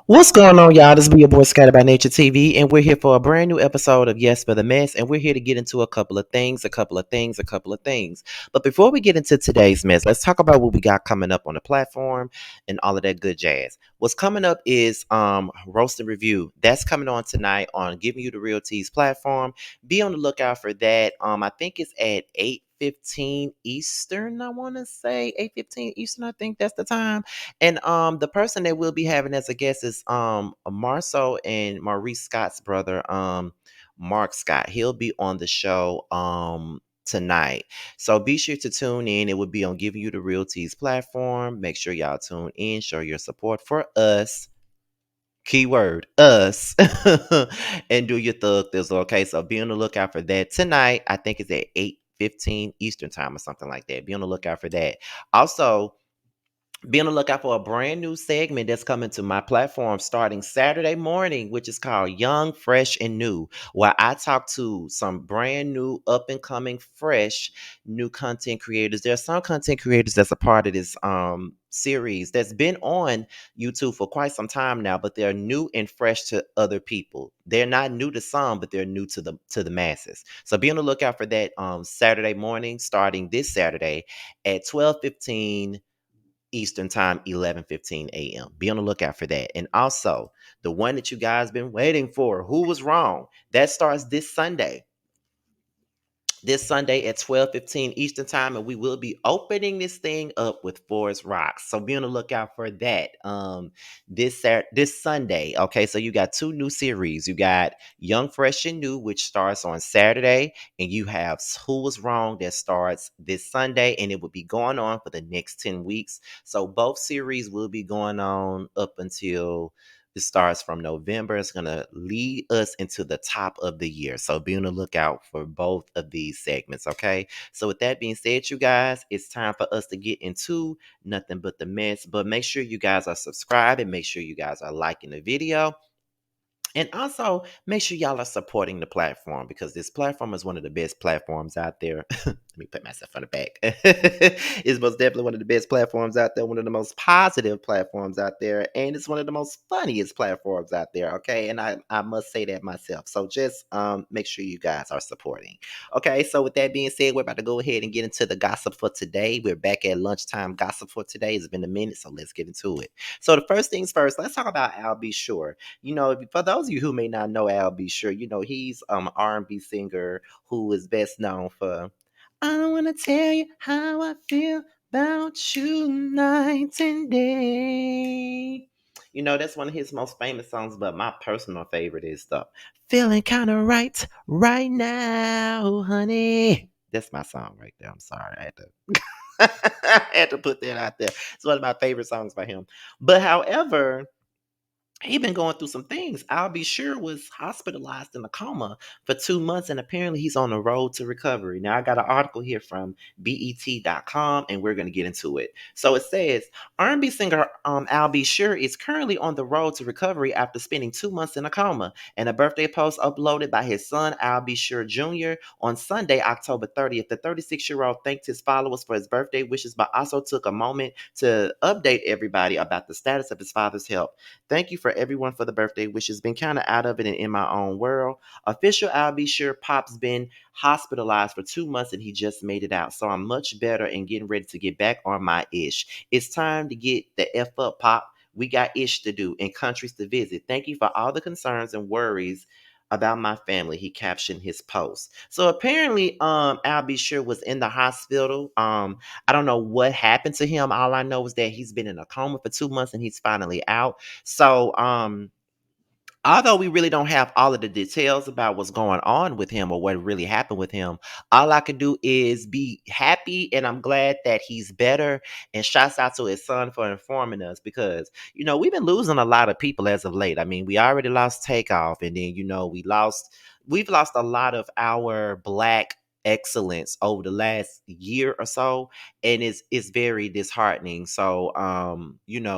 What's going on, y'all? This be your boy Scattered by Nature TV, and we're here for a brand new episode of Yes for the Mess, and we're here to get into a couple of things. But before we get into today's mess, let's talk about what we got coming up on the platform and all of that good jazz. What's coming up is Roast and Review. That's coming on tonight on Giving You the Real Teas platform. Be on the lookout for that. I think it's at 8:15 Eastern, I want to say 8:15 Eastern. I think that's the time. And the person that we'll be having as a guest is Marceau and Maurice Scott's brother, Mark Scott. He'll be on the show tonight. So be sure to tune in. It will be on Giving You the Real Teas platform. Make sure y'all tune in, show your support for us. Keyword us and do your thug thizzle. Okay, so be on the lookout for that tonight. I think it's at 8:15 Eastern time or something like that. Be on the lookout for that. Also, be on the lookout for a brand new segment that's coming to my platform starting Saturday morning, which is called Young, Fresh, and New, where I talk to some brand new, up and coming, fresh, new content creators. There are some content creators that's a part of this series that's been on YouTube for quite some time now, but they're new and fresh to other people. They're not new to some, but they're new to the masses. So be on the lookout for that Saturday morning, starting this Saturday at 12:15 Eastern time, 11:15 a.m. Be on the lookout for that. And also, the one that you guys been waiting for, Who Was Wrong? That starts this Sunday at 12:15 Eastern time, and we will be opening this thing up with Forest Rocks. So be on the lookout for that. This Sunday. Okay, so you got two new series. You got Young, Fresh, and New, which starts on Saturday, and you have Who Was Wrong that starts this Sunday, and it will be going on for the next 10 weeks. So both series will be going on up until it starts from November. It's going to lead us into the top of the year. So be on the lookout for both of these segments, okay? So with that being said, you guys, it's time for us to get into nothing but the mess. But make sure you guys are subscribed and make sure you guys are liking the video. And also make sure y'all are supporting the platform because this platform is one of the best platforms out there. Let me put myself on the back. It's most definitely one of the best platforms out there, one of the most positive platforms out there, and it's one of the most funniest platforms out there. Okay. And I must say that myself. So just make sure you guys are supporting. Okay. So with that being said, we're about to go ahead and get into the gossip for today. We're back at lunchtime gossip for today. It's been a minute, so let's get into it. So the first things first, let's talk about Al B. Sure. For those of you who may not know Al B. Sure, he's R&B singer who is best known for I don't wanna tell you how I feel about you night and day. That's one of his most famous songs, but my personal favorite is the Feeling Kinda right now, honey. That's my song right there. I'm sorry. I had to I had to put that out there. It's one of my favorite songs by him. But however, he been going through some things. I'll be sure was hospitalized in a coma for 2 months, and apparently he's on the road to recovery. Now I got an article here from BET.com, and we're gonna get into it. So it says R&B singer Al B. Sure is currently on the road to recovery after spending 2 months in a coma. And a birthday post uploaded by his son Al B. Sure Jr. on Sunday, October 30th. The 36-year-old thanked his followers for his birthday wishes, but also took a moment to update everybody about the status of his father's health. Thank you for everyone for the birthday wishes. Been kind of out of it and in my own world. Official I'll be sure Pop's been hospitalized for 2 months and he just made it out. So I'm much better and getting ready to get back on my ish. It's time to get the F up, Pop. We got ish to do and countries to visit. Thank you for all the concerns and worries about my family, he captioned his post. So apparently, Al B. Sure was in the hospital. I don't know what happened to him. All I know is that he's been in a coma for 2 months and he's finally out. So, although we really don't have all of the details about what's going on with him or what really happened with him, all I can do is be happy and I'm glad that he's better. And shouts out to his son for informing us because, we've been losing a lot of people as of late. I mean, we already lost Takeoff and then, we've lost a lot of our black excellence over the last year or so, and it's very disheartening. So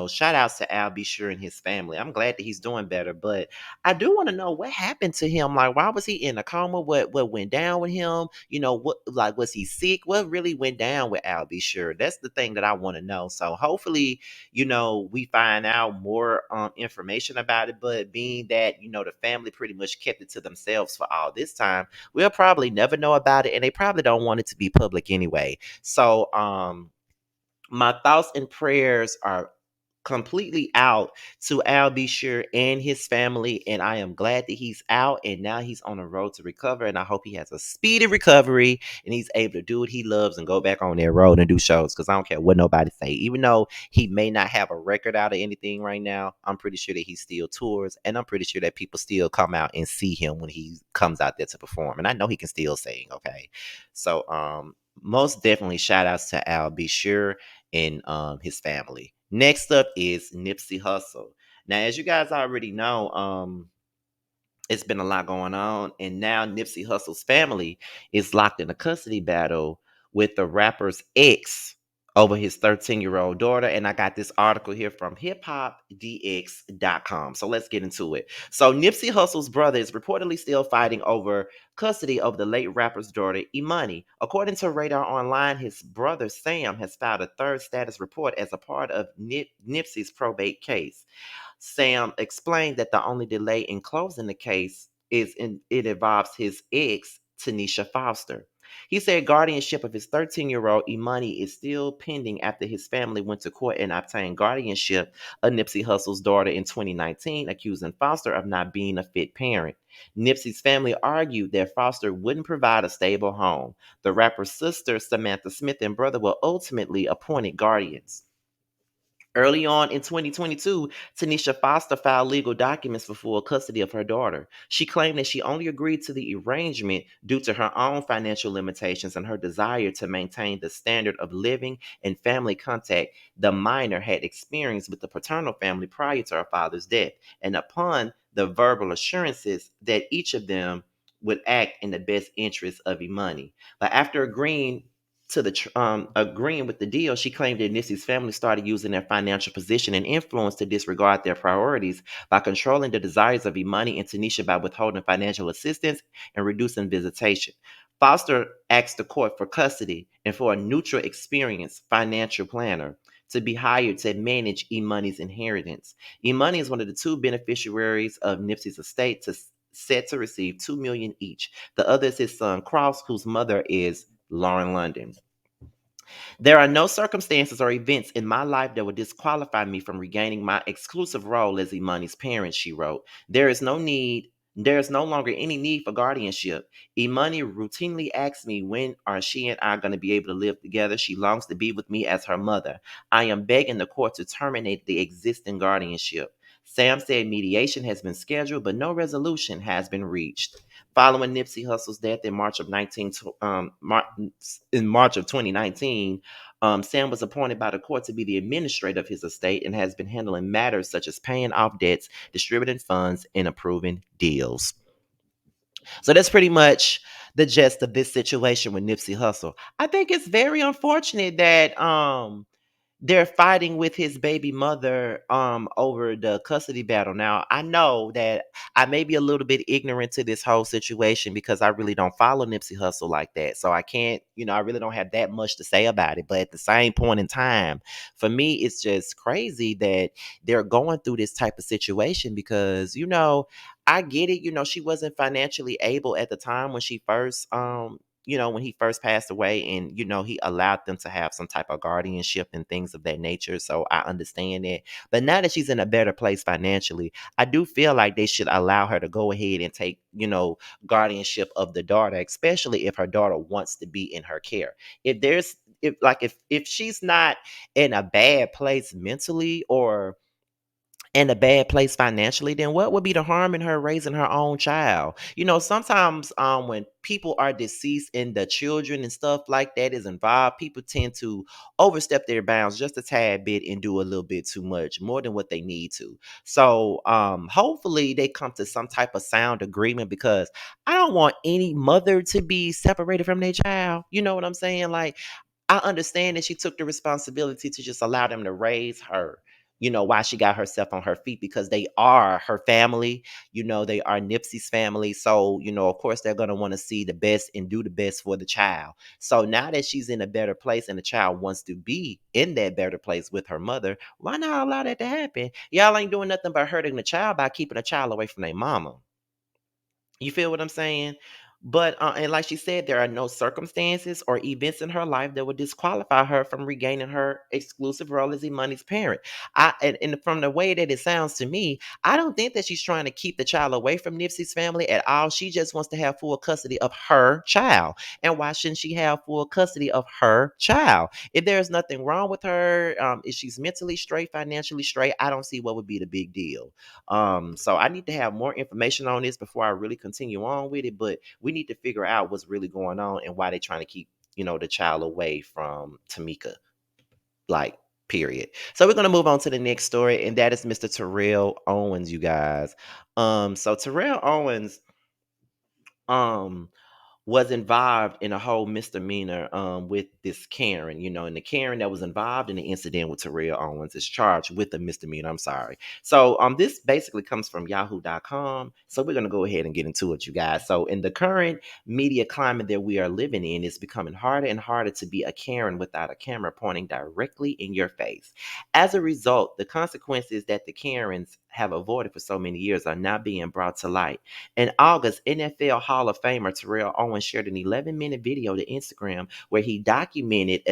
shout outs to Al B. Sure and his family. I'm glad that he's doing better, but I do want to know what happened to him. Like, why was he in a coma? What went down with him? What, like, was he sick? What really went down with Al B. Sure? That's the thing that I want to know. So hopefully, we find out more information about it. But being that, the family pretty much kept it to themselves for all this time, we'll probably never know about it, and they probably don't want it to be public anyway. So my thoughts and prayers are completely out to Al B. Sure and his family. And I am glad that he's out and now he's on the road to recover. And I hope he has a speedy recovery and he's able to do what he loves and go back on that road and do shows. Because I don't care what nobody say. Even though he may not have a record out of anything right now, I'm pretty sure that he still tours. And I'm pretty sure that people still come out and see him when he comes out there to perform. And I know he can still sing. Okay. So most definitely shout outs to Al B. Sure and his family. Next up is Nipsey Hussle. Now, as you guys already know, it's been a lot going on, and now Nipsey Hussle's family is locked in a custody battle with the rapper's ex over his 13-year-old daughter. And I got this article here from hiphopdx.com. So let's get into it. So Nipsey Hussle's brother is reportedly still fighting over custody of the late rapper's daughter, Imani. According to Radar Online, his brother Sam has filed a third status report as a part of Nipsey's probate case. Sam explained that the only delay in closing the case it involves his ex, Tanisha Foster. He said guardianship of his 13-year-old Imani is still pending after his family went to court and obtained guardianship of Nipsey Hussle's daughter in 2019, accusing Foster of not being a fit parent. Nipsey's family argued that Foster wouldn't provide a stable home. The rapper's sister, Samantha Smith, and brother were ultimately appointed guardians. Early on in 2022, Tanisha Foster filed legal documents for full custody of her daughter. She claimed that she only agreed to the arrangement due to her own financial limitations and her desire to maintain the standard of living and family contact the minor had experienced with the paternal family prior to her father's death, and upon the verbal assurances that each of them would act in the best interest of Imani. But after agreeing with the deal, she claimed that Nipsey's family started using their financial position and influence to disregard their priorities by controlling the desires of Imani and Tanisha by withholding financial assistance and reducing visitation. Foster asked the court for custody and for a neutral experience financial planner to be hired to manage Imani's inheritance. Imani is one of the two beneficiaries of Nipsey's estate set to receive $2 million each. The other is his son Cross, whose mother is Lauren London. There are no circumstances or events in my life that would disqualify me from regaining my exclusive role as Imani's parent, she wrote. There is no longer any need for guardianship. Imani routinely asks me when are she and I going to be able to live together. She longs to be with me as her mother. I am begging the court to terminate the existing guardianship. Sam said mediation has been scheduled, but no resolution has been reached. Following Nipsey Hussle's death in March of 2019, Sam was appointed by the court to be the administrator of his estate and has been handling matters such as paying off debts, distributing funds, and approving deals. So that's pretty much the gist of this situation with Nipsey Hussle. I think it's very unfortunate that they're fighting with his baby mother over the custody battle. Now, I know that I may be a little bit ignorant to this whole situation because I really don't follow Nipsey Hussle like that. So I can't, I really don't have that much to say about it. But at the same point in time, for me, it's just crazy that they're going through this type of situation because, I get it. She wasn't financially able at the time when she first when he first passed away, and he allowed them to have some type of guardianship and things of that nature. So I understand it. But now that she's in a better place financially, I do feel like they should allow her to go ahead and take, guardianship of the daughter, especially if her daughter wants to be in her care. If she's not in a bad place mentally, or in a bad place financially, then what would be the harm in her raising her own child? Sometimes when people are deceased and the children and stuff like that is involved, people tend to overstep their bounds just a tad bit and do a little bit too much, more than what they need to. So hopefully they come to some type of sound agreement, because I don't want any mother to be separated from their child. You know what I'm saying? Like, I understand that she took the responsibility to just allow them to raise her, while she got herself on her feet, because they are her family. They are Nipsey's family. So, of course, they're going to want to see the best and do the best for the child. So now that she's in a better place and the child wants to be in that better place with her mother, why not allow that to happen? Y'all ain't doing nothing but hurting the child by keeping a child away from their mama. You feel what I'm saying? But and like she said, there are no circumstances or events in her life that would disqualify her from regaining her exclusive role as Imani's parent. And from the way that it sounds to me, I don't think that she's trying to keep the child away from Nipsey's family at all. She just wants to have full custody of her child. And why shouldn't she have full custody of her child? If there's nothing wrong with her, if she's mentally straight, financially straight, I don't see what would be the big deal. So I need to have more information on this before I really continue on with it. But we need to figure out what's really going on and why they're trying to keep, the child away from Tamika. Like, period. So we're gonna move on to the next story, and that is Mr. Terrell Owens, you guys. So Terrell Owens, um, was involved in a whole misdemeanor with this Karen, and the Karen that was involved in the incident with Terrell Owens is charged with a misdemeanor. I'm sorry. So this basically comes from yahoo.com. So we're going to go ahead and get into it, you guys. So in the current media climate that we are living in, it's becoming harder and harder to be a Karen without a camera pointing directly in your face. As a result, the consequences that the Karens have avoided for so many years are now being brought to light. In August, NFL Hall of Famer Terrell Owens shared an 11-minute video to Instagram where he documented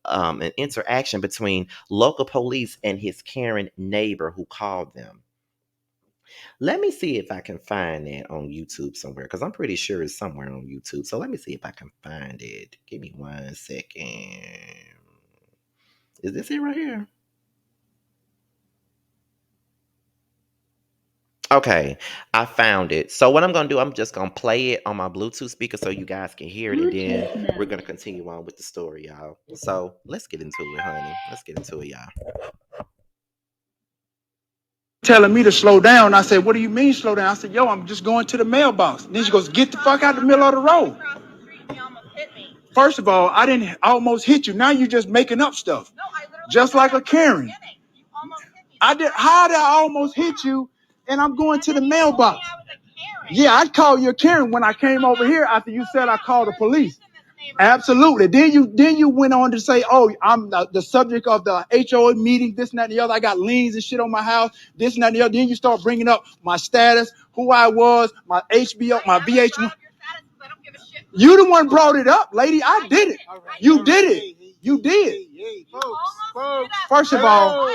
an interaction between local police and his Karen neighbor who called them. Let me see if I can find that on YouTube somewhere, because I'm pretty sure it's somewhere on YouTube. So let me see if I can find it. Give me 1 second. Is this it right here? Okay, I found it. So what I'm gonna do, I'm just gonna play it on my Bluetooth speaker so you guys can hear it, and then we're gonna continue on with the story, y'all. So let's get into it, honey. Let's get into it, y'all. Telling me to slow down. I said, what do you mean slow down? I said, yo, I'm just going to the mailbox. Then she goes, get the fuck out the middle of the road. First of all, I didn't almost hit you. Now you're just making up stuff. Just like a Karen. I did. How did I almost hit you? And I'm going to the mailbox. Yeah, I'd call you a Karen when I came over here after you said I called the police. Absolutely. Then you went on to say, oh, I'm the subject of the HOA meeting, this and that and the other. I got liens and shit on my house, this and that and the other. Then you start bringing up my status, who I was, my HBO, my VH1. You the one brought it up, lady. I did it. You did it. You did. First of all,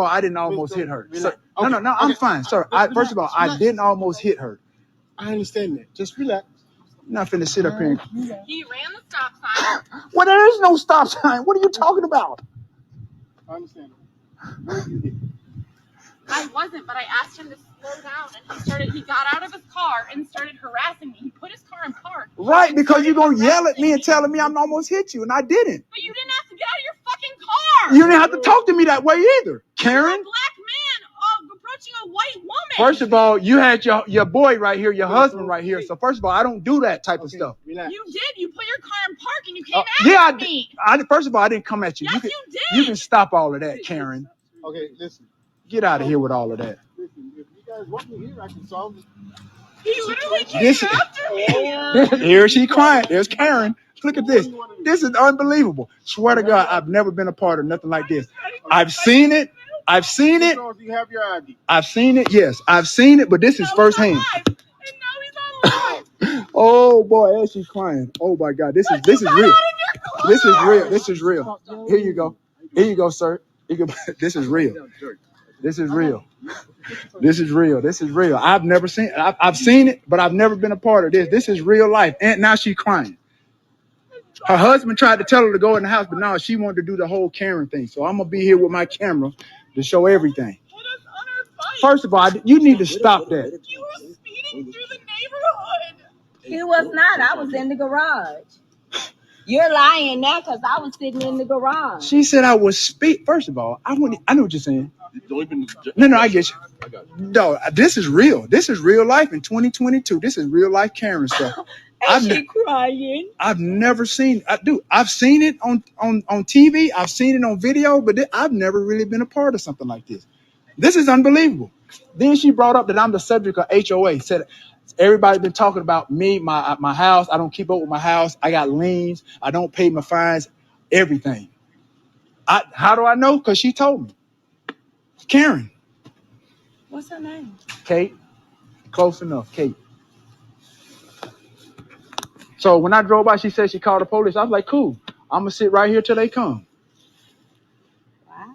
I didn't almost hit her. Sir, no, I'm fine, sir. First of all, I didn't almost hit her. I understand that. Just relax. I'm not finna sit up here. He ran the stop sign. Well, there is no stop sign. What are you talking about? I understand. I wasn't, but I asked him to slow down, and he got out of his car and started harassing me. He put his car in park. Right, because you're gonna yell at me and telling me I'm almost hit you, and I didn't. But you didn't have to get out of your fucking car. You didn't have to talk to me that way either, Karen. You're a black man approaching a white woman. First of all, you had your boy right here, your husband right here. So first of all, I don't do that type of stuff. Relax. You did. You put your car in park and you came at me. First of all, I didn't come at you. Yes, you did. You can stop all of that, Karen. Okay, listen. Get out of here with all of that. Listen, if you guys want me here, I can solve it. He literally came after me. Here she crying. There's Karen. Look at this. This is unbelievable. Swear to God, I've never been a part of nothing like this. I've seen it. I've seen it. I've seen it. Yes, I've seen it, but this is firsthand. Oh boy, as she's crying. Oh my God, this is real. This is real. This is real. Here you go. Here you go, sir. This is real. This is real. This is real. This is real. I've never seen it. I've seen it, but I've never been a part of this. This is real life. And now she's crying. Her husband tried to tell her to go in the house, but now she wanted to do the whole Karen thing. So I'm going to be here with my camera to show everything. First of all, you need to stop that. You were speeding through the neighborhood. He was not. I was in the garage. You're lying now because I was sitting in the garage. She said I was speed. First of all, I know what you're saying. No, I get you. No, this is real. This is real life in 2022. This is real life Karen stuff. And she crying. I've never seen. I've seen it on TV. I've seen it on video, but I've never really been a part of something like this. This is unbelievable. Then she brought up that I'm the subject of HOA. Said everybody's been talking about me, my house. I don't keep up with my house. I got liens. I don't pay my fines. Everything. How do I know? Because she told me. Karen. What's her name? Kate. Close enough, Kate. So when I drove by, she said she called the police. I was like, cool. I'm going to sit right here till they come. Wow.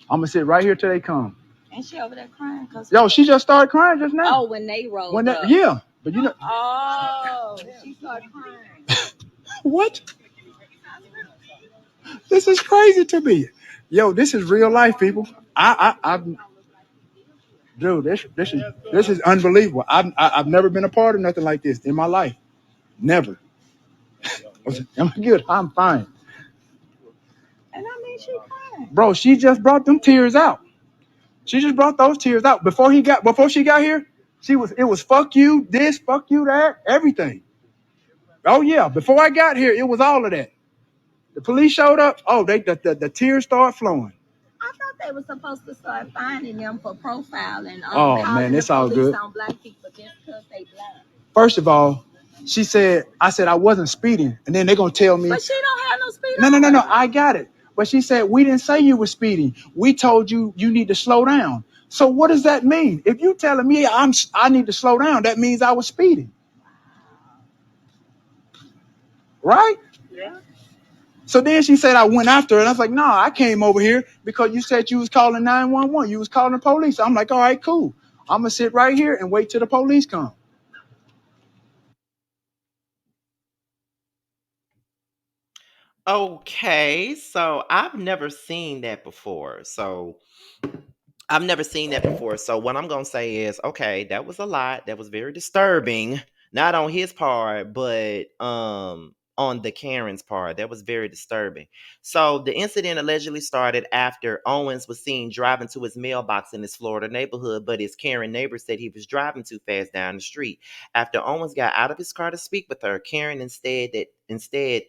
I'm going to sit right here till they come. And she over there crying? Yo, she just started crying just now. Oh, when they rolled up. Yeah. But you know. Oh, she started crying. What? This is crazy to me. Yo, this is real life, people. Dude, this is unbelievable. I've never been a part of nothing like this in my life. Never. I'm good. I'm fine. And I mean, she crying. Bro, she just brought them tears out. She just brought those tears out. Before she got here, it was fuck you, this, fuck you, that, everything. Oh yeah, before I got here, it was all of that. The police showed up. Oh, the tears started flowing. I thought they were supposed to start finding them for profiling. Oh man, it's all good. On black people just because they black. First of all, I said I wasn't speeding, and then they're gonna tell me. But she don't have no speed. No. I got it. But she said we didn't say you were speeding. We told you need to slow down. So what does that mean? If you telling me I need to slow down, that means I was speeding, right? Yeah. So then she said I went after her, and I was like, no, I came over here because you said you was calling 911. You was calling the police. I'm like, all right, cool. I'm gonna sit right here and wait till the police come. Okay, so I've never seen that before. So what I'm gonna say is, okay, that was a lot. That was very disturbing. Not on his part, but on the Karen's part. That was very disturbing. So the incident allegedly started after Owens was seen driving to his mailbox in his Florida neighborhood, but his Karen neighbor said he was driving too fast down the street. After Owens got out of his car to speak with her, Karen instead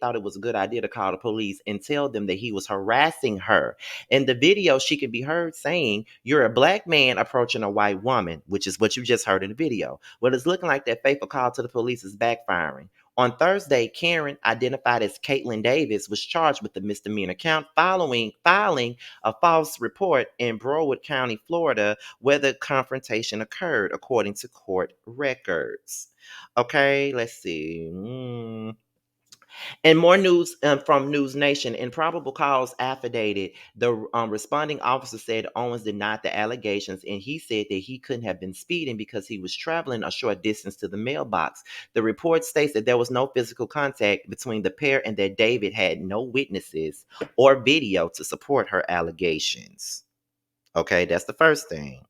thought it was a good idea to call the police and tell them that he was harassing her. In the video, she can be heard saying, "You're a black man approaching a white woman," which is what you just heard in the video. Well, it's looking like that faithful call to the police is backfiring. On Thursday, Karen, identified as Caitlin Davis, was charged with the misdemeanor count following filing a false report in Broward County, Florida, where the confrontation occurred, according to court records. Okay, let's see. And more news from News Nation. In probable cause affidavit, the responding officer said Owens denied the allegations, and he said that he couldn't have been speeding because he was traveling a short distance to the mailbox. The report states that there was no physical contact between the pair and that David had no witnesses or video to support her allegations. Okay, that's the first thing.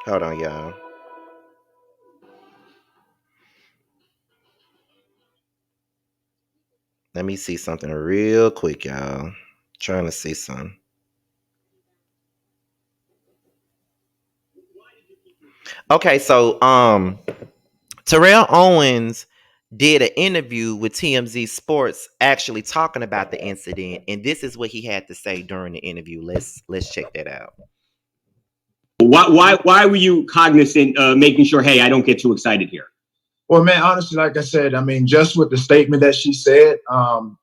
Hold on, y'all. Let me see something real quick, y'all. Trying to see something. Okay, so Terrell Owens did an interview with TMZ Sports actually talking about the incident, and this is what he had to say during the interview. Let's check that out. Why were you cognizant making sure, hey, I don't get too excited here? Well, man, honestly, like I said, I mean, just with the statement that she said,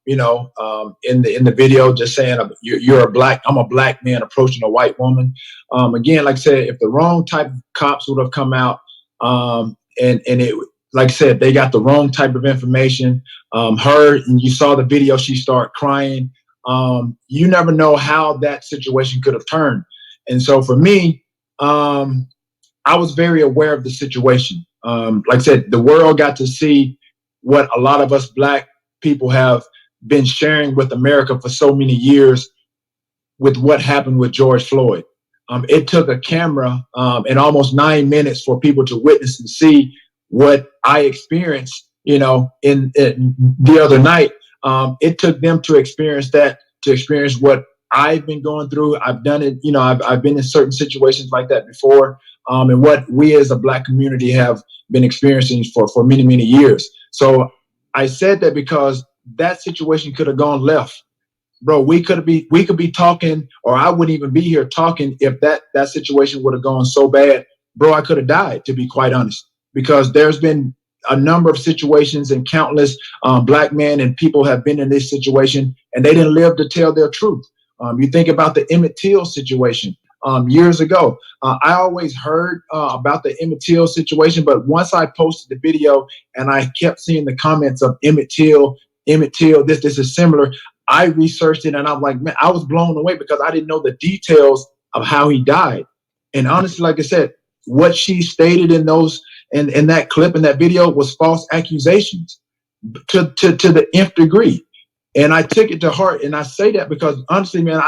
in the video, just saying I'm a black man approaching a white woman. Again, like I said, if the wrong type of cops would have come out, and it, like I said, they got the wrong type of information. And you saw the video, she started crying. You never know how that situation could have turned. And so for me, I was very aware of the situation. Like I said, the world got to see what a lot of us black people have been sharing with America for so many years with what happened with George Floyd. It took a camera and almost 9 minutes for people to witness and see what I experienced, in the other night. It took them to experience that, to experience what I've been going through. I've done it, I've been in certain situations like that before, and what we as a Black community have been experiencing for many, many years. So I said that because that situation could have gone left. Bro, we could be talking, or I wouldn't even be here talking if that situation would have gone so bad. Bro, I could have died, to be quite honest, because there's been a number of situations, and countless Black men and people have been in this situation, and they didn't live to tell their truth. You think about the Emmett Till situation years ago. I always heard about the Emmett Till situation, but once I posted the video and I kept seeing the comments of Emmett Till, this is similar. I researched it, and I'm like, man, I was blown away because I didn't know the details of how he died. And honestly, like I said, what she stated in that clip, in that video, was false accusations to the nth degree. And I took it to heart. And I say that because honestly, man,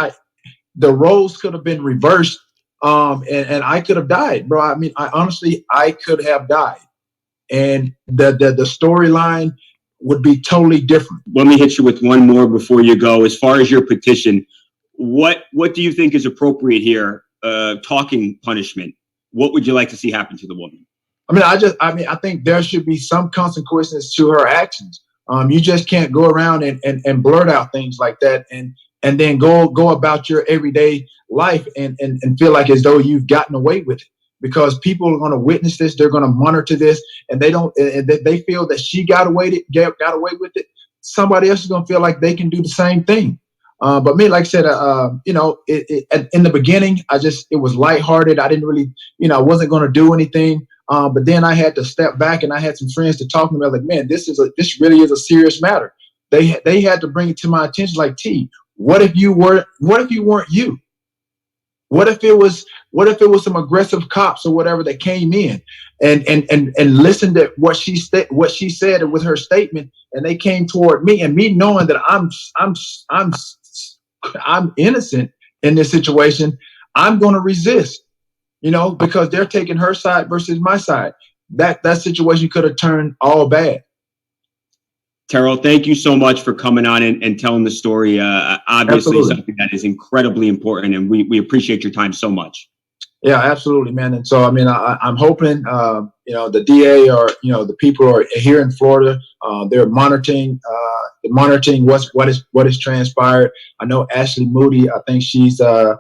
the roles could have been reversed, and I could have died, bro. I mean, I could have died, and the storyline would be totally different. Let me hit you with one more before you go. As far as your petition, what do you think is appropriate here? Talking punishment. What would you like to see happen to the woman? I think there should be some consequences to her actions. You just can't go around and blurt out things like that and then go about your everyday life and feel like as though you've gotten away with it. Because people are going to witness this, they're going to monitor this, and they feel that she got away with it. Somebody else is going to feel like they can do the same thing. But me, like I said, in the beginning, it was lighthearted. I didn't really, I wasn't going to do anything. But then I had to step back, and I had some friends to talk to me. I was like, man, this really is a serious matter. They had to bring it to my attention. Like, T, what if you weren't you? What if it was some aggressive cops or whatever that came in and listened to what she said with her statement, and they came toward me, and me knowing that I'm innocent in this situation, I'm going to resist, because they're taking her side versus my side. That situation could have turned all bad. Terrell, thank you so much for coming on and telling the story. Obviously, absolutely. Something that is incredibly important, and we appreciate your time so much. Yeah, absolutely, man. And so, I'm hoping, the DA or, the people are here in Florida. They're monitoring what is transpired. I know Ashley Moody. I think she's the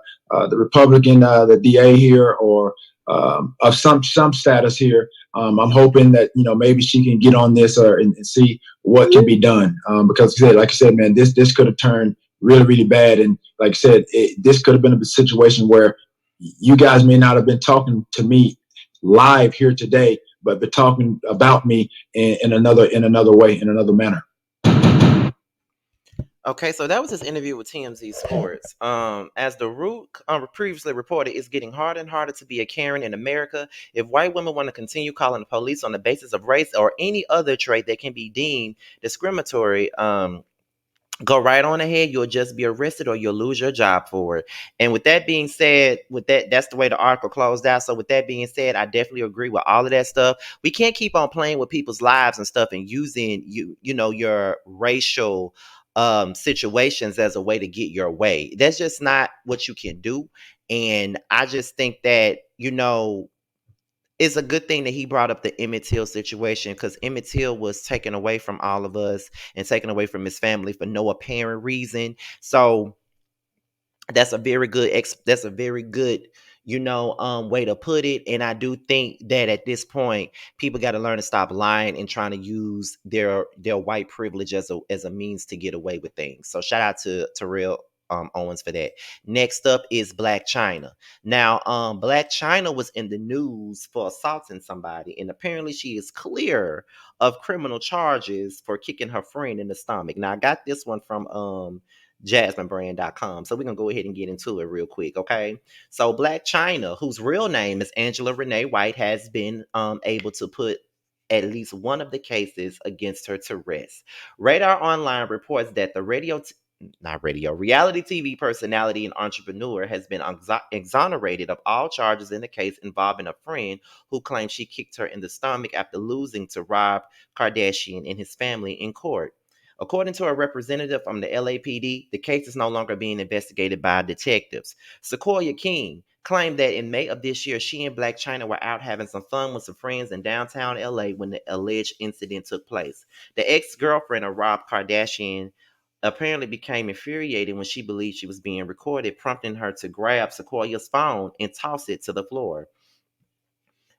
Republican, the DA here, or of some status here. I'm hoping that maybe she can get on this and see what can be done. Because like I said, man, this could have turned really, really bad. And like I said, this could have been a situation where you guys may not have been talking to me live here today, but been talking about me in another way, in another manner. Okay, so that was his interview with TMZ Sports. As the Root previously reported, it's getting harder and harder to be a Karen in America. If white women want to continue calling the police on the basis of race or any other trait that can be deemed discriminatory, go right on ahead. You'll just be arrested or you'll lose your job for it. And with that being said, that's the way the article closed out. So with that being said, I definitely agree with all of that stuff. We can't keep on playing with people's lives and stuff and using your racial situations as a way to get your way. That's just not what you can do. And I just think that, it's a good thing that he brought up the Emmett Till situation, because Emmett Till was taken away from all of us and taken away from his family for no apparent reason. So that's a very good way to put it. And I do think that at this point, people got to learn to stop lying and trying to use their white privilege as a means to get away with things. So shout out to Terrell Owens for that. Next up is Blac Chyna. Now, Blac Chyna was in the news for assaulting somebody, and apparently she is clear of criminal charges for kicking her friend in the stomach. Now, I got this one from JasmineBrand.com. So we're going to go ahead and get into it real quick, okay? So Blac Chyna, whose real name is Angela Renee White, has been able to put at least one of the cases against her to rest. Radar Online reports that the radio not radio, reality TV personality and entrepreneur, has been exonerated of all charges in the case involving a friend who claimed she kicked her in the stomach after losing to Rob Kardashian and his family in court. According to a representative from the LAPD, the case is no longer being investigated by detectives. Sequoia King claimed that in May of this year, she and Blac Chyna were out having some fun with some friends in downtown LA when the alleged incident took place. The ex-girlfriend of Rob Kardashian apparently became infuriated when she believed she was being recorded, prompting her to grab Sequoia's phone and toss it to the floor.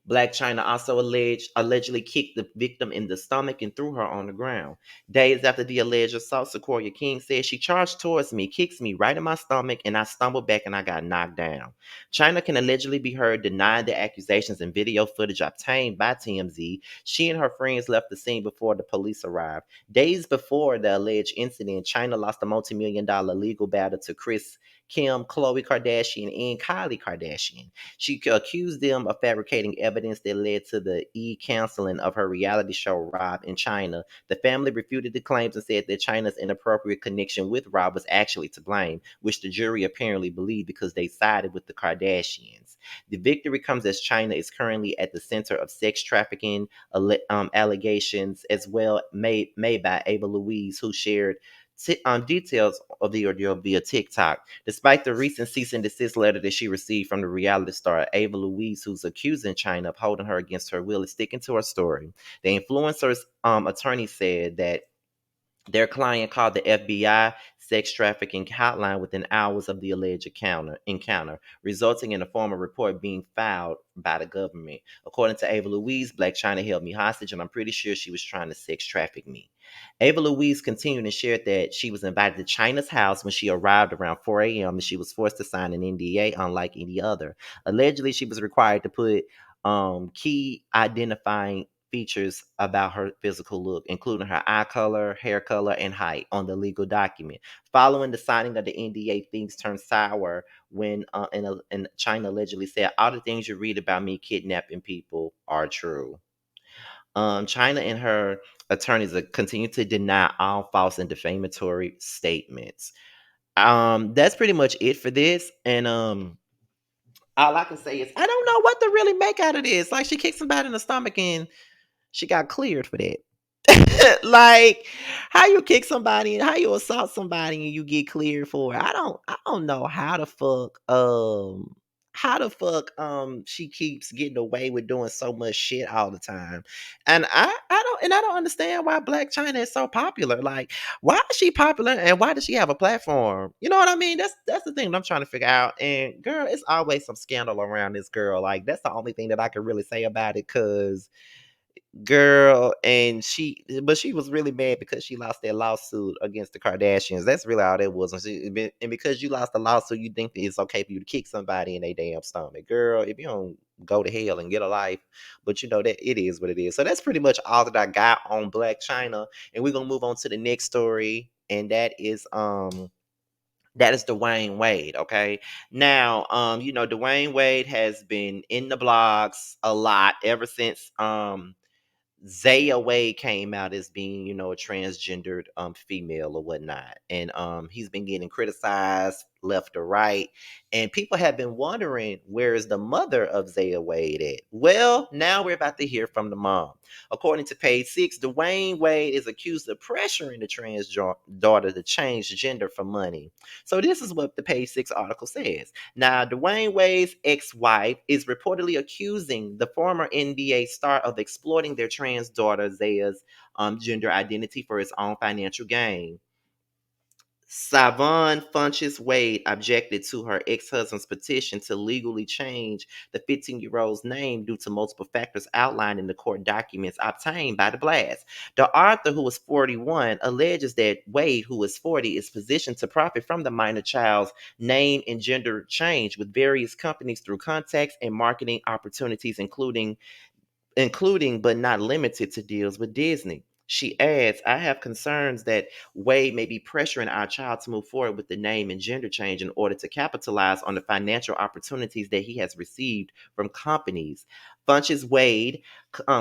Blac Chyna also allegedly kicked the victim in the stomach and threw her on the ground. Days after the alleged assault, Sequoia King said she charged towards me, kicks me right in my stomach, and I stumbled back and I got knocked down. Chyna can allegedly be heard denying the accusations in video footage obtained by TMZ. She and her friends left the scene before the police arrived. Days before the alleged incident, Chyna lost a multi-million-dollar legal battle to Kim, Khloe Kardashian, and Kylie Kardashian. She accused them of fabricating evidence that led to the canceling of her reality show, Rob, in China. The family refuted the claims and said that China's inappropriate connection with Rob was actually to blame, which the jury apparently believed because they sided with the Kardashians. The victory comes as China is currently at the center of sex trafficking allegations, as well made by Ava Louise, who shared details of the ordeal via TikTok. Despite the recent cease and desist letter that she received from the reality star, Ava Louise, who's accusing China of holding her against her will, is sticking to her story. The influencer's attorney said that their client called the FBI sex trafficking hotline within hours of the alleged encounter, resulting in a formal report being filed by the government. According to Ava Louise, Blac Chyna held me hostage, and I'm pretty sure she was trying to sex traffic me. Ava Louise continued and shared that she was invited to Chyna's house when she arrived around 4 a.m. and she was forced to sign an NDA unlike any other. Allegedly, she was required to put key identifying features about her physical look, including her eye color, hair color, and height on the legal document. Following the signing of the NDA, things turned sour when and Chyna allegedly said, "All the things you read about me kidnapping people are true." Chyna and her attorneys continue to deny all false and defamatory statements. That's pretty much it for this. And all I can say is I don't know what to really make out of this. Like she kicked somebody in the stomach and she got cleared for that. Like how you kick somebody and how you assault somebody and you get cleared for it. I don't know how the fuck she keeps getting away with doing so much shit all the time. And I don't understand why Blac Chyna is so popular. Like why is she popular and why does she have a platform? You know what I mean? That's the thing that I'm trying to figure out. And girl, it's always some scandal around this girl. Like that's the only thing that I can really say about it cuz girl, and she was really mad because she lost that lawsuit against the Kardashians. That's really all that was. And because you lost the lawsuit, you think that it's okay for you to kick somebody in their damn stomach. Girl, if you don't go to hell and get a life, but you know that it is what it is. So that's pretty much all that I got on Blac Chyna. And we're gonna move on to the next story, and that is Dwyane Wade, okay? Now, Dwyane Wade has been in the blogs a lot ever since Zaya Wade came out as being, a transgendered female or whatnot. And he's been getting criticized left or right. And people have been wondering where is the mother of Zaya Wade at? Well, now we're about to hear from the mom. According to page 6, Dwyane Wade is accused of pressuring the trans daughter to change gender for money. So this is what the page 6 article says. Now, Dwyane Wade's ex-wife is reportedly accusing the former NBA star of exploiting their trans daughter Zaya's gender identity for his own financial gain. Savon Funches Wade objected to her ex-husband's petition to legally change the 15-year-old's name due to multiple factors outlined in the court documents obtained by the blast. The author, who was 41, alleges that Wade, who is 40, is positioned to profit from the minor child's name and gender change with various companies through contacts and marketing opportunities, including but not limited to deals with Disney. She adds, I have concerns that Wade may be pressuring our child to move forward with the name and gender change in order to capitalize on the financial opportunities that he has received from companies. Funches Wade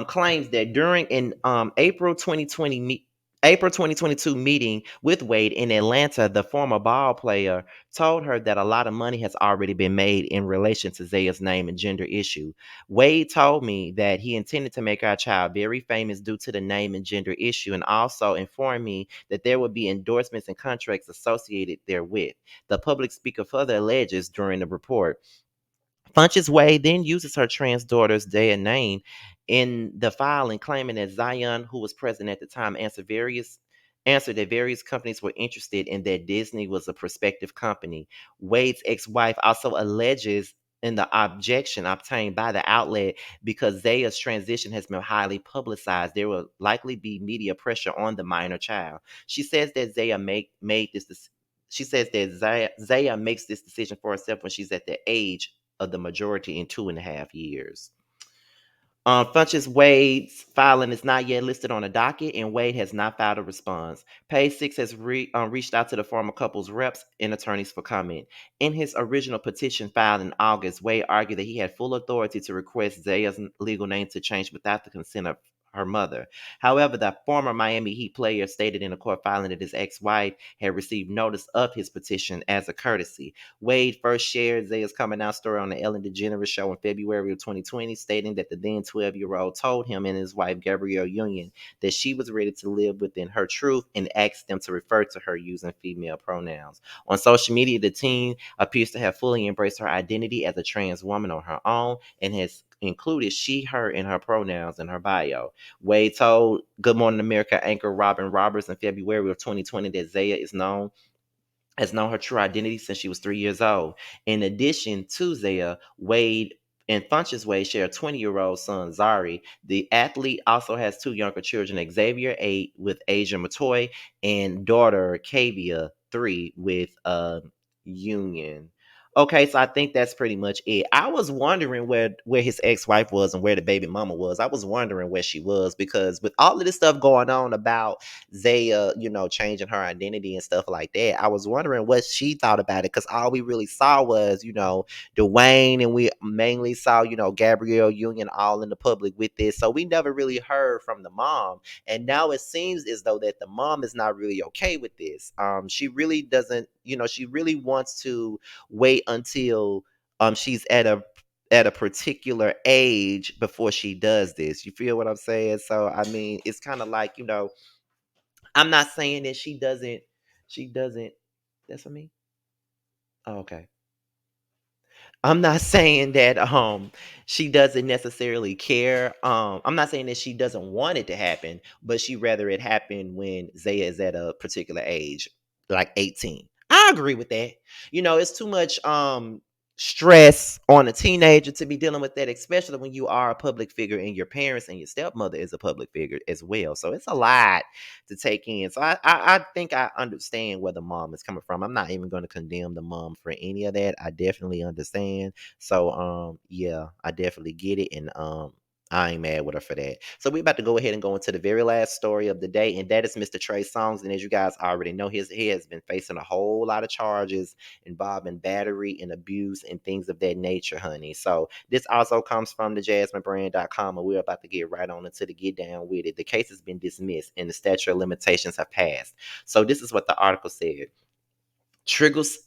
claims that during an April 2020 April 2022 meeting with Wade in Atlanta, the former ball player told her that a lot of money has already been made in relation to Zaya's name and gender issue. Wade told me that he intended to make our child very famous due to the name and gender issue, and also informed me that there would be endorsements and contracts associated therewith. The public speaker further alleges during the report. Funchess Wade then uses her trans daughter's day and name in the filing, claiming that Zion, who was president at the time, answered that various companies were interested and that Disney was a prospective company. Wade's ex-wife also alleges in the objection obtained by the outlet because Zaya's transition has been highly publicized, there will likely be media pressure on the minor child. She says that she says that Zaya makes this decision for herself when she's at the age of the majority in 2.5 years. Funchess Wade's filing is not yet listed on the docket, and Wade has not filed a response. Page Six has reached out to the former couple's reps and attorneys for comment. In his original petition filed in August, Wade argued that he had full authority to request Zaya's legal name to change without the consent of her mother. However, the former Miami Heat player stated in a court filing that his ex-wife had received notice of his petition as a courtesy. Wade first shared Zaya's coming out story on the Ellen DeGeneres show in February of 2020, stating that the then 12-year-old told him and his wife, Gabrielle Union, that she was ready to live within her truth and asked them to refer to her using female pronouns. On social media, the teen appears to have fully embraced her identity as a trans woman on her own and has included she, her in her pronouns in her bio. Wade told Good Morning America anchor Robin Roberts in February of 2020 that Zaya has known her true identity since she was 3 years old. In addition to Zaya, Wade and Funchess Wade share a 20-year-old son, Zari. The athlete also has two younger children, Xavier, 8, with Asia Matoy, and daughter, Kavia, 3, with Union. Okay, so I think that's pretty much it. I was wondering where his ex-wife was and where the baby mama was. I was wondering where she was because with all of this stuff going on about Zaya, changing her identity and stuff like that, I was wondering what she thought about it because all we really saw was, DWayne, and we mainly saw, Gabrielle Union all in the public with this. So we never really heard from the mom. And now it seems as though that the mom is not really okay with this. She really doesn't, she really wants to wait until she's at a particular age before she does this. You feel what I'm saying? So I mean, it's kind of like, I'm not saying that she doesn't that's for me. Oh, okay. I'm not saying that she doesn't necessarily care. I'm not saying that she doesn't want it to happen, but she rather it happen when Zaya is at a particular age, like 18. I agree with that. It's too much stress on a teenager to be dealing with that, especially when you are a public figure and your parents and your stepmother is a public figure as well. So it's a lot to take in. So I think I understand where the mom is coming from. I'm not even going to condemn the mom for any of that. I definitely understand. So yeah, I definitely get it, and I ain't mad with her for that. So we about to go ahead and go into the very last story of the day, and that is Mr. Trey Songz. And as you guys already know, he has been facing a whole lot of charges involving battery and abuse and things of that nature, honey. So this also comes from the jasminebrand.com, and we're about to get right on into the get down with it. The case has been dismissed and the statute of limitations have passed. So this is what the article said. Triggers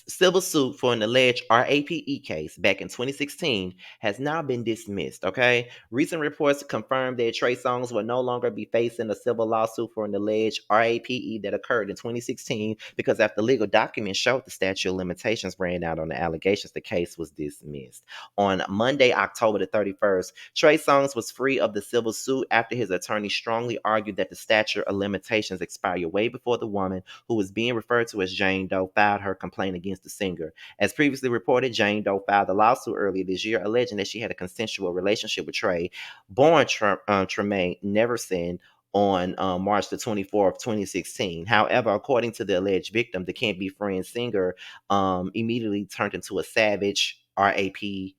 civil suit for an alleged RAPE case back in 2016 has now been dismissed. Okay, recent reports confirm that Trey Songz will no longer be facing a civil lawsuit for an alleged RAPE that occurred in 2016 because after legal documents showed the statute of limitations ran out on the allegations, the case was dismissed. On Monday, October the 31st, Trey Songz was free of the civil suit after his attorney strongly argued that the statute of limitations expired way before the woman, who was being referred to as Jane Doe, filed her complaint against the singer. As previously reported, Jane Doe filed a lawsuit earlier this year alleging that she had a consensual relationship with Trey, born Tremaine Neverson, on March the 24th, 2016. However, according to the alleged victim, the Can't Be Friends singer immediately turned into a savage, RAPIST.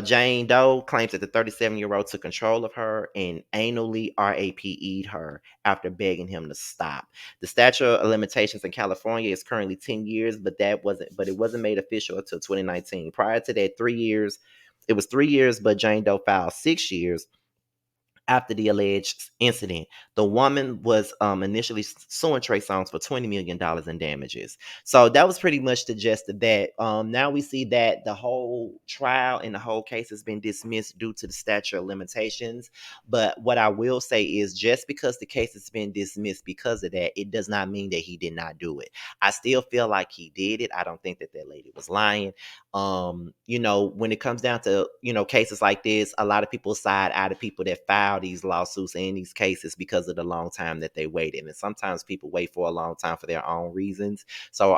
Jane Doe claims that the 37-year-old took control of her and anally RAPE'd her after begging him to stop. The statute of limitations in California is currently 10 years, but it wasn't made official until 2019. Prior to that, 3 years, it was 3 years, but Jane Doe filed 6 years after the alleged incident. The woman was initially suing Trey Songz for $20 million in damages. So that was pretty much the gist of that. Now we see that the whole trial and the whole case has been dismissed due to the statute of limitations. But what I will say is, just because the case has been dismissed because of that, it does not mean that he did not do it. I still feel like he did it. I don't think that that lady was lying. When it comes down to, cases like this, a lot of people side out of people that file these lawsuits and these cases because of the long time that they waited. And sometimes people wait for a long time for their own reasons. So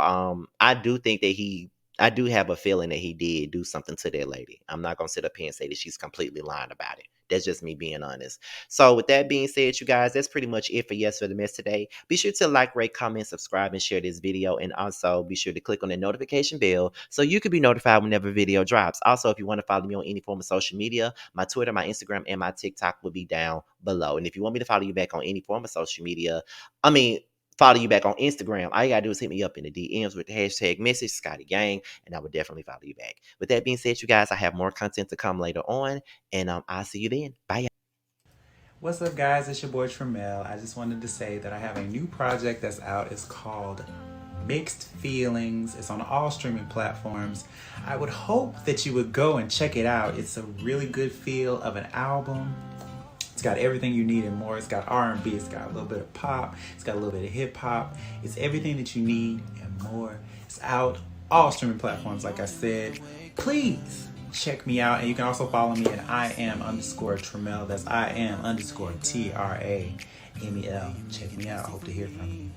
I do think that I do have a feeling that he did do something to that lady. I'm not going to sit up here and say that she's completely lying about it. That's just me being honest. So with that being said, you guys, that's pretty much it for Yes for the Mess today. Be sure to like, rate, comment, subscribe, and share this video. And also be sure to click on the notification bell so you can be notified whenever a video drops. Also, if you want to follow me on any form of social media, my Twitter, my Instagram, and my TikTok will be down below. And if you want me to follow you back on any form of social media, follow you back on Instagram, all you gotta do is hit me up in the DMs with the hashtag message Scotty Gang, and I would definitely follow you back. With that being said, you guys, I have more content to come later on, and I'll see you then. Bye. What's up, guys? It's your boy Tremel. I just wanted to say that I have a new project that's out. It's called Mixed Feelings. It's on all streaming platforms. I would hope that you would go and check it out. It's a really good feel of an album. It's got everything you need and more. It's got R&B, it's got a little bit of pop, it's got a little bit of hip hop. It's everything that you need and more. It's out all streaming platforms, like I said. Please check me out, and you can also follow me at IAM_Tremel. That's IAM_TRAMEL. Check me out. I hope to hear from you.